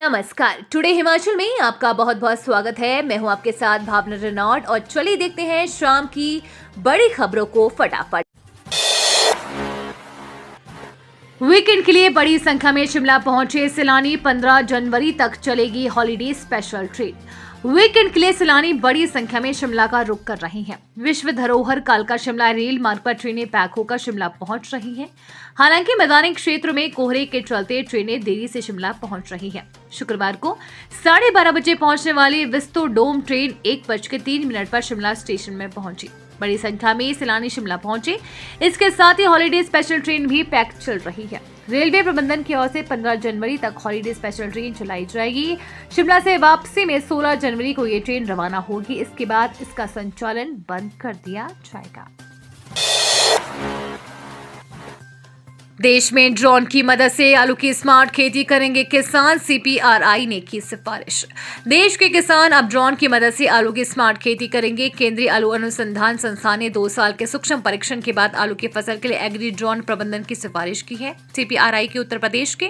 नमस्कार। टुडे हिमाचल में आपका बहुत बहुत स्वागत है। मैं हूं आपके साथ भावना रेनॉल्ड और चलिए देखते हैं शाम की बड़ी खबरों को फटाफट। वीकेंड के लिए बड़ी संख्या में शिमला पहुंचे सैलानी। 15 जनवरी तक चलेगी हॉलीडे स्पेशल ट्रेन। वीकेंड के लिए सैलानी बड़ी संख्या में शिमला का रुख कर रहे हैं। विश्व धरोहर कालका शिमला रेल मार्ग पर ट्रेनें पैक होकर शिमला पहुंच रही हैं। हालांकि मैदानी क्षेत्र में कोहरे के चलते ट्रेनें देरी से शिमला पहुंच रही हैं। शुक्रवार को 12:30 बजे पहुंचने वाली विस्टोडोम ट्रेन 1:03 पर शिमला स्टेशन में पहुंची। बड़ी संख्या में सैलानी शिमला पहुंचे। इसके साथ ही हॉलीडे स्पेशल ट्रेन भी पैक चल रही है। रेलवे प्रबंधन की ओर से 15 जनवरी तक हॉलीडे स्पेशल ट्रेन चलाई जाएगी। शिमला से वापसी में 16 जनवरी को ये ट्रेन रवाना होगी। इसके बाद इसका संचालन बंद कर दिया जाएगा। देश में ड्रोन की मदद से आलू की स्मार्ट खेती करेंगे किसान, CPRI ने की सिफारिश। देश के किसान अब ड्रोन की मदद से आलू की स्मार्ट खेती करेंगे। केंद्रीय आलू अनुसंधान संस्थान ने 2 साल के सूक्ष्म परीक्षण के बाद आलू की फसल के लिए एग्री ड्रोन प्रबंधन की सिफारिश की है। CPRI के उत्तर प्रदेश के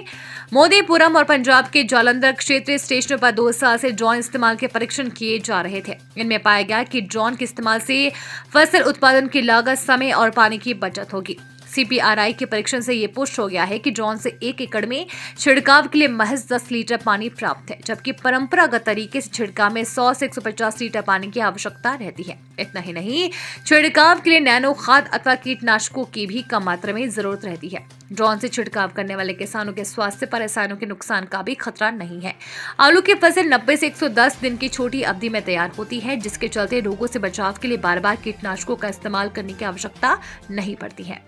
मोदीपुरम और पंजाब के जालंधर क्षेत्रीय स्टेशनों पर 2 साल से ड्रोन इस्तेमाल के परीक्षण किए जा रहे थे। इनमें पाया गया कि ड्रोन के इस्तेमाल से फसल उत्पादन की लागत, समय और पानी की बचत होगी। CPRI के परीक्षण से ये पुष्ट हो गया है कि ड्रोन से 1 एकड़ में छिड़काव के लिए महज 10 लीटर पानी प्राप्त है, जबकि परंपरागत तरीके से छिड़काव में 100 से 150 लीटर पानी की आवश्यकता रहती है। इतना ही नहीं, छिड़काव के लिए नैनो खाद अथवा कीटनाशकों की भी कम मात्रा में जरूरत रहती है। ड्रोन से छिड़काव करने वाले किसानों के स्वास्थ्य पर रसायनों के नुकसान का भी खतरा नहीं है। आलू की फसल 90 से 110 दिन की छोटी अवधि में तैयार होती है, जिसके चलते रोगों से बचाव के लिए बार बार कीटनाशकों का इस्तेमाल करने की आवश्यकता नहीं पड़ती है।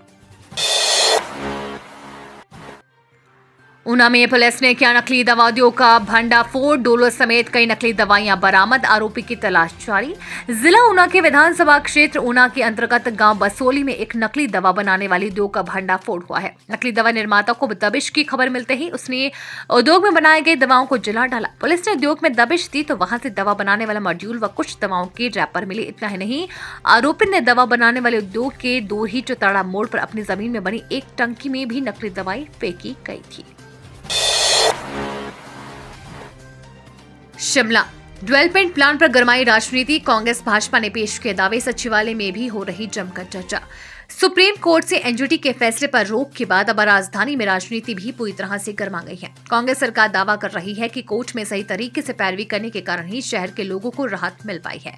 ऊना में पुलिस ने किया नकली दवाइयों का भंडाफोड़। डोलो समेत कई नकली दवाइयां बरामद। आरोपी की तलाश जारी। जिला ऊना के विधानसभा क्षेत्र ऊना के अंतर्गत गांव बसोली में एक नकली दवा बनाने वाली उद्योग का भंडाफोड़ हुआ है। नकली दवा निर्माता को दबिश की खबर मिलते ही उसने उद्योग में बनाई गई दवाओं को जला डाला। पुलिस ने उद्योग में दबिश दी तो वहां से दवा बनाने वाला मॉड्यूल व कुछ दवाओं के रैपर मिले। इतना ही नहीं, आरोपी ने दवा बनाने वाले उद्योग के दोही चौताड़ा मोड़ पर अपनी जमीन में बनी एक टंकी में भी नकली दवाई फेंकी गई थी। शिमला डेवलपमेंट प्लान पर गरमाई राजनीति। कांग्रेस भाजपा ने पेश किए दावे। सचिवालय में भी हो रही जमकर चर्चा। सुप्रीम कोर्ट से एनजीटी के फैसले पर रोक के बाद अब राजधानी में राजनीति भी पूरी तरह से गर्मा गई है। कांग्रेस सरकार दावा कर रही है कि कोर्ट में सही तरीके से पैरवी करने के कारण ही शहर के लोगों को राहत मिल पाई है।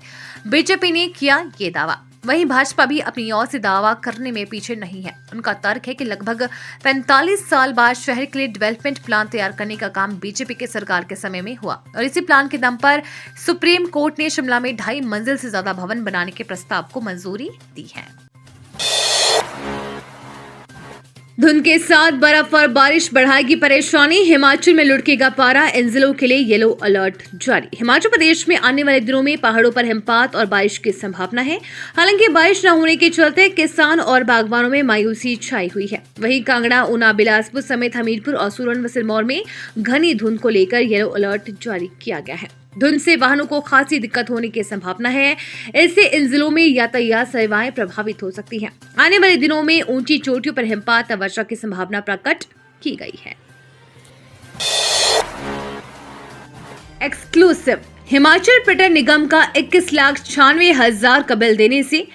बीजेपी ने किया ये दावा। वहीं भाजपा भी अपनी ओर से दावा करने में पीछे नहीं है। उनका तर्क है कि लगभग 45 साल बाद शहर के लिए डेवलपमेंट प्लान तैयार करने का काम बीजेपी के सरकार के समय में हुआ और इसी प्लान के दम पर सुप्रीम कोर्ट ने शिमला में 2.5 मंजिल से ज्यादा भवन बनाने के प्रस्ताव को मंजूरी दी है। धुंध के साथ बर्फ और बारिश बढ़ाएगी परेशानी। हिमाचल में लुढ़केगा पारा। इन जिलों के लिए येलो अलर्ट जारी। हिमाचल प्रदेश में आने वाले दिनों में पहाड़ों पर हिमपात और बारिश की संभावना है। हालांकि बारिश न होने के चलते किसान और बागवानों में मायूसी छाई हुई है। वहीं कांगड़ा, ऊना, बिलासपुर समेत हमीरपुर और सोलन व सिरमौर में घनी धुंध को लेकर येलो अलर्ट जारी किया गया है। धुंध से वाहनों को खासी दिक्कत होने की संभावना है। इससे इन जिलों में यातायात सेवाएं प्रभावित हो सकती हैं। आने वाले दिनों में ऊंची चोटियों पर हिमपात और वर्षा की संभावना प्रकट की गई है। एक्सक्लूसिव। हिमाचल पर्यटन निगम का 21,96,000 का बिल देने से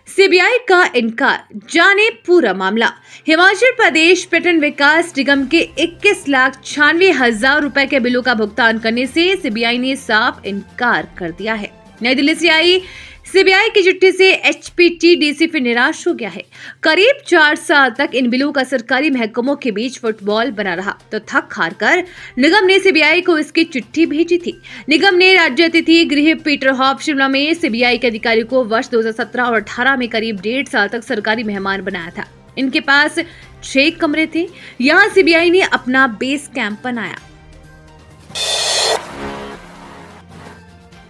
CBI का इनकार। जाने पूरा मामला। हिमाचल प्रदेश पर्यटन विकास निगम के 21,96,000 रुपए के बिलों का भुगतान करने से CBI ने साफ इनकार कर दिया है। नई दिल्ली से आई CBI की चिट्ठी से HPTDC फिर निराश हो गया है। करीब 4 साल तक इन बिलों का सरकारी महकमों के बीच फुटबॉल बना रहा तो थक हार कर निगम ने CBI को इसकी चिट्ठी भेजी थी। निगम ने राज्य अतिथि गृह पीटरहॉफ शिमला में CBI के अधिकारी को वर्ष 2017 और 18 में करीब 1.5 साल तक सरकारी मेहमान बनाया था। इनके पास 6 कमरे थे। यहाँ CBI ने अपना बेस कैंप बनाया।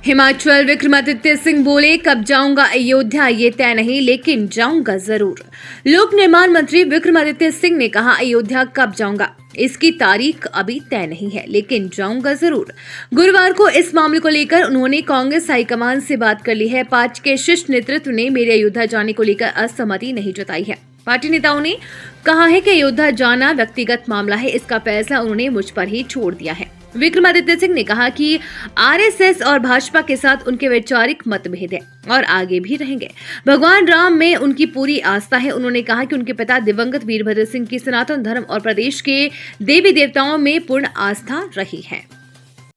हिमाचल। विक्रमादित्य सिंह बोले, कब जाऊंगा अयोध्या ये तय नहीं, लेकिन जाऊंगा जरूर। लोक निर्माण मंत्री विक्रमादित्य सिंह ने कहा, अयोध्या कब जाऊंगा इसकी तारीख अभी तय नहीं है, लेकिन जाऊंगा जरूर। गुरुवार को इस मामले को लेकर उन्होंने कांग्रेस हाईकमान से बात कर ली है। पार्टी के शीर्ष नेतृत्व ने मेरे अयोध्या जाने को लेकर असहमति नहीं जताई है। पार्टी नेताओं ने कहा है कि अयोध्या जाना व्यक्तिगत मामला है, इसका फैसला उन्होंने मुझ पर ही छोड़ दिया है। विक्रमादित्य सिंह ने कहा कि आरएसएस और भाजपा के साथ उनके वैचारिक मतभेद है और आगे भी रहेंगे। भगवान राम में उनकी पूरी आस्था है। उन्होंने कहा कि उनके पिता दिवंगत वीरभद्र सिंह की सनातन धर्म और प्रदेश के देवी देवताओं में पूर्ण आस्था रही है।